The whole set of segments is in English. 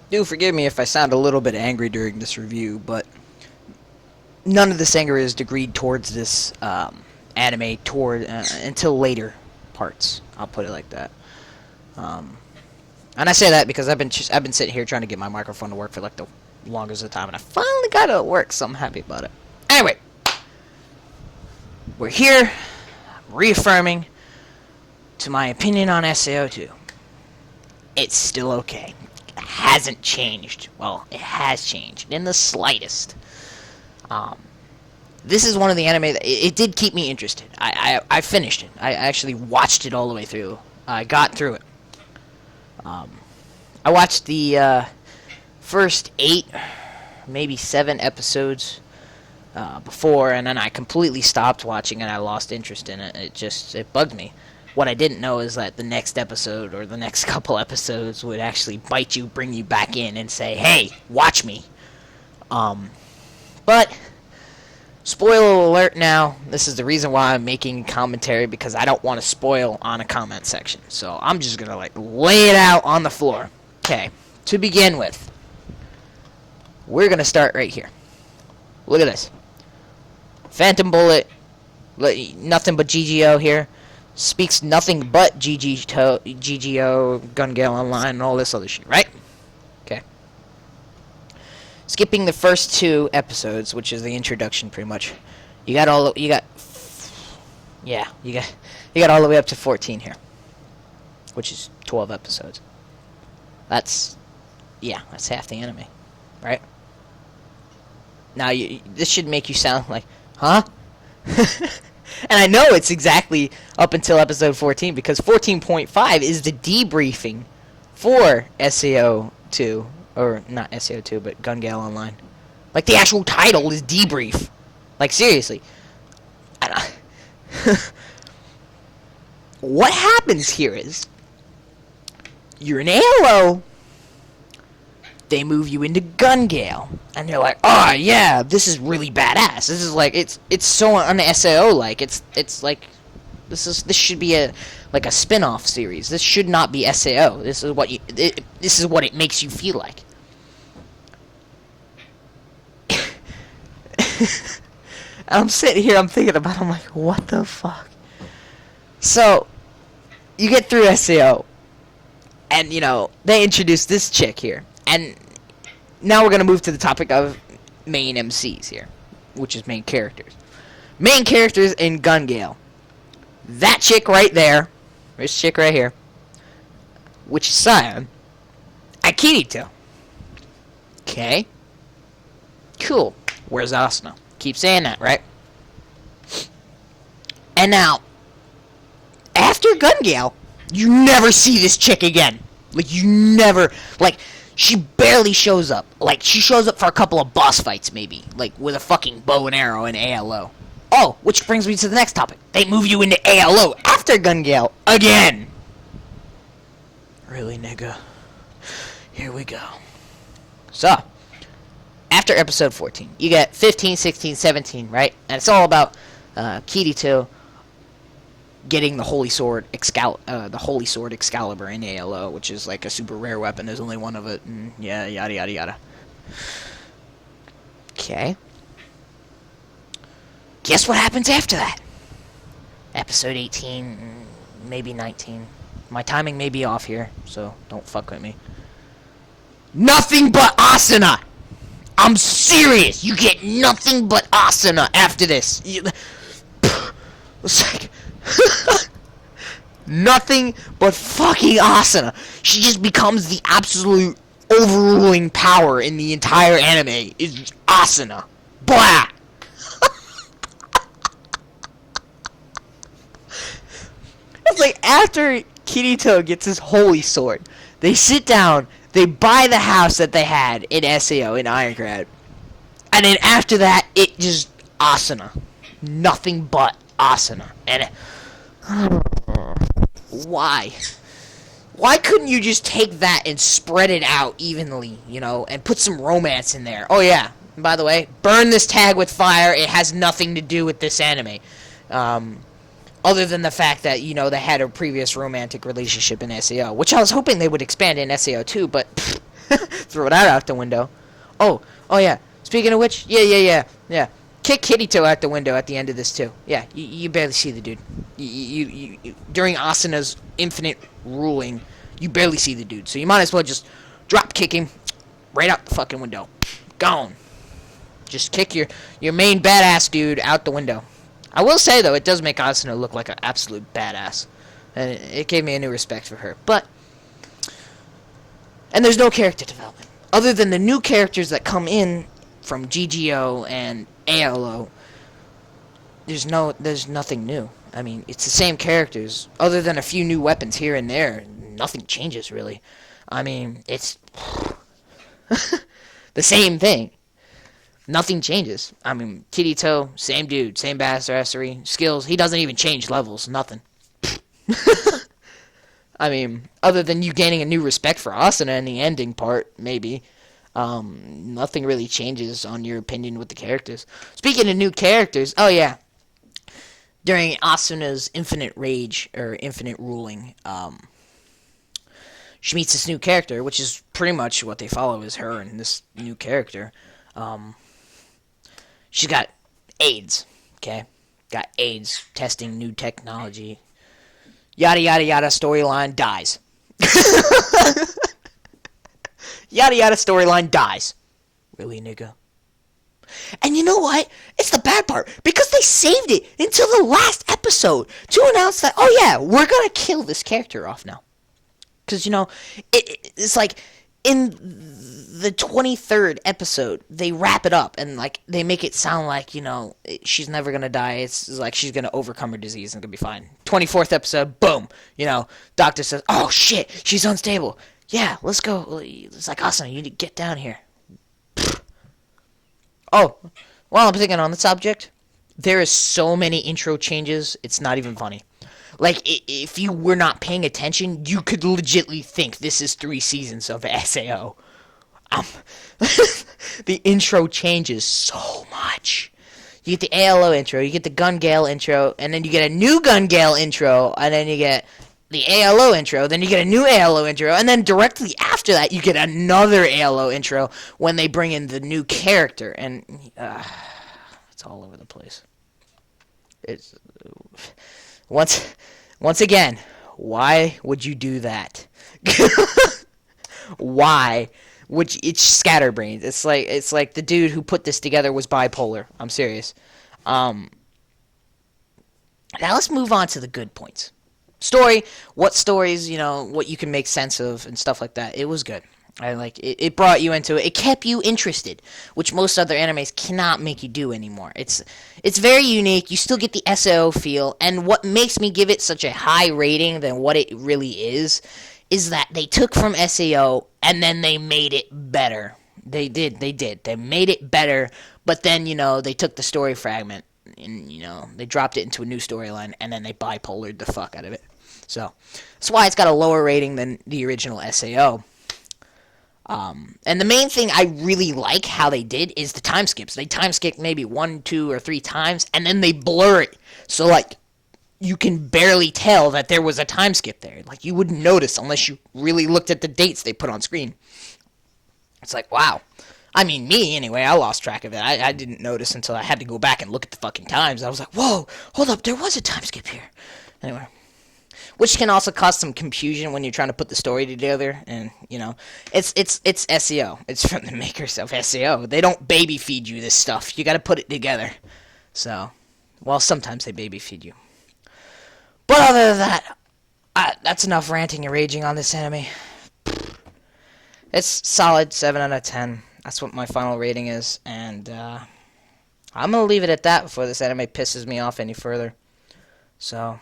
Do forgive me if I sound a little bit angry during this review, but none of this anger is degreed towards this anime until later parts. I'll put it like that. And I say that because I've been sitting here trying to get my microphone to work for like the longest of the time, and I finally got it to work, so I'm happy about it. Anyway, we're here reaffirming to my opinion on SAO II. It's still okay. It hasn't changed. Well, it has changed in the slightest. This is one of the anime that it did keep me interested. I finished it. I actually watched it all the way through. I got through it. I watched the first 8, maybe 7 episodes before, and then I completely stopped watching and I lost interest in it. It bugged me. What I didn't know is that the next episode or the next couple episodes would actually bite you, bring you back in, and say, "Hey, watch me." But spoiler alert now. This is the reason why I'm making commentary, because I don't want to spoil on a comment section. So I'm just going to lay it out on the floor. Okay, to begin with, we're going to start right here. Look at this. Phantom Bullet, nothing but GGO here. Speaks nothing but GGO, Gun Gale Online, and all this other shit, right? Okay. Skipping the first 2 episodes, which is the introduction, pretty much. You got all the way up to 14 here, which is 12 episodes. That's half the anime, right? Now this should make you sound like, huh? And I know it's exactly up until episode 14, because 14.5 is the debriefing for SAO II. Or, not SAO II, but Gun Gale Online. Like, the actual title is Debrief. Like, seriously. What happens here is, you're in ALO, they move you into Gun Gale, and they're like, oh, yeah, this is really badass. This is like, it's so un-SAO-like. It's like, this should be a spin-off series. This should not be SAO. This is what it makes you feel like. I'm sitting here, I'm thinking about it, I'm like, what the fuck? So, you get through SAO, and, they introduce this chick here. And now we're going to move to the topic of main MCs here, which is main characters. Main characters in Gun Gale. That chick right there, this chick right here, which is Cyan, and Kirito. Okay. Cool. Where's Asuna? Keep saying that, right? And now, after Gun Gale, you never see this chick again. She barely shows up. She shows up for a couple of boss fights, maybe. With a fucking bow and arrow in ALO. Oh, which brings me to the next topic. They move you into ALO after Gun Gale again. Really, nigga? Here we go. So, after episode 14, you get 15, 16, 17, right? And it's all about Kirito getting the Holy Sword Excalibur in ALO, which is like a super rare weapon. There's only one of it, and yeah, yada yada yada. Okay. Guess what happens after that? Episode 18, maybe 19. My timing may be off here, so don't fuck with me. Nothing but Asuna! I'm serious! You get nothing but Asuna after this. It's like... nothing but fucking Asuna. She just becomes the absolute overruling power in the entire anime. Is Asuna. Blah! It's like, after Kirito gets his holy sword, they sit down, they buy the house that they had in SAO, in Ironclad, and then after that, it just Asuna. Nothing but Asuna. And why? Why couldn't you just take that and spread it out evenly, and put some romance in there? Oh yeah, and by the way, burn this tag with fire. It has nothing to do with this anime. Other than the fact that, they had a previous romantic relationship in SAO, which I was hoping they would expand in SAO II, but Throw that out the window. Oh yeah. Speaking of which, yeah. Kick Kirito out the window at the end of this too. Yeah, you barely see the dude. You during Asuna's infinite ruling, you barely see the dude. So you might as well just drop kick him right out the fucking window. Gone. Just kick your main badass dude out the window. I will say though, it does make Asuna look like an absolute badass, and it gave me a new respect for her. And there's no character development other than the new characters that come in from GGO and ALO. There's nothing new. I mean, it's the same characters, other than a few new weapons here and there. Nothing changes really. I mean, it's the same thing. Nothing changes. I mean, Kirito, same dude, same badassery, skills. He doesn't even change levels. Nothing. I mean, other than you gaining a new respect for Asuna in the ending part, maybe. Nothing really changes on your opinion with the characters. Speaking of new characters, oh yeah. During Asuna's infinite rage, or infinite ruling, she meets this new character, which is pretty much what they follow is her and this new character. She's got AIDS, okay? Got AIDS, testing new technology. Yada, yada, yada, storyline dies. Yada, yada, storyline dies. Really, nigga? And you know what? It's the bad part. Because they saved it until the last episode to announce that, oh yeah, we're gonna kill this character off now. Because, you know, it's like, in the 23rd episode, they wrap it up and like they make it sound like, you know, she's never gonna die. It's like she's gonna overcome her disease and gonna be fine. 24th episode, boom, you know, doctor says, oh shit, she's unstable. Yeah, let's go. It's like, Asuna, you need to get down here. Oh, while I'm thinking on the subject, there is so many intro changes, it's not even funny. Like, if you were not paying attention, you could legitimately think this is 3 seasons of SAO. The intro changes so much. You get the ALO intro, you get the Gun Gale intro, and then you get a new Gun Gale intro, and then you get the ALO intro, then you get a new ALO intro, and then directly after that, you get another ALO intro when they bring in the new character, and it's all over the place. It's... Once again, why would you do that? Why? It's scatterbrained. It's like the dude who put this together was bipolar. I'm serious. Now let's move on to the good points. Story, what stories, you know, what you can make sense of and stuff like that. It was good. I like it. It brought you into it. It kept you interested, which most other animes cannot make you do anymore. It's very unique. You still get the SAO feel, and what makes me give it such a high rating than what it really is that they took from SAO and then they made it better. They did. They made it better, but then, you know, they took the story fragment and, you know, they dropped it into a new storyline and then they bipolared the fuck out of it. So that's why it's got a lower rating than the original SAO. And the main thing I really like how they did is the time skips. They time skip maybe 1, 2, or 3 times, and then they blur it. So, like, you can barely tell that there was a time skip there. Like, you wouldn't notice unless you really looked at the dates they put on screen. It's like, wow. I mean, me, anyway, I lost track of it. I didn't notice until I had to go back and look at the fucking times. I was like, whoa, hold up, there was a time skip here. Anyway. Which can also cause some confusion when you're trying to put the story together, and, you know, it's SEO. It's from the makers of SEO. They don't baby feed you this stuff. You gotta put it together. So, well, sometimes they baby feed you. But other than that, that's enough ranting and raging on this anime. It's solid 7 out of 10. That's what my final rating is, and I'm gonna leave it at that before this anime pisses me off any further. So...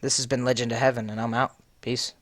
this has been Legend of Heaven, and I'm out. Peace.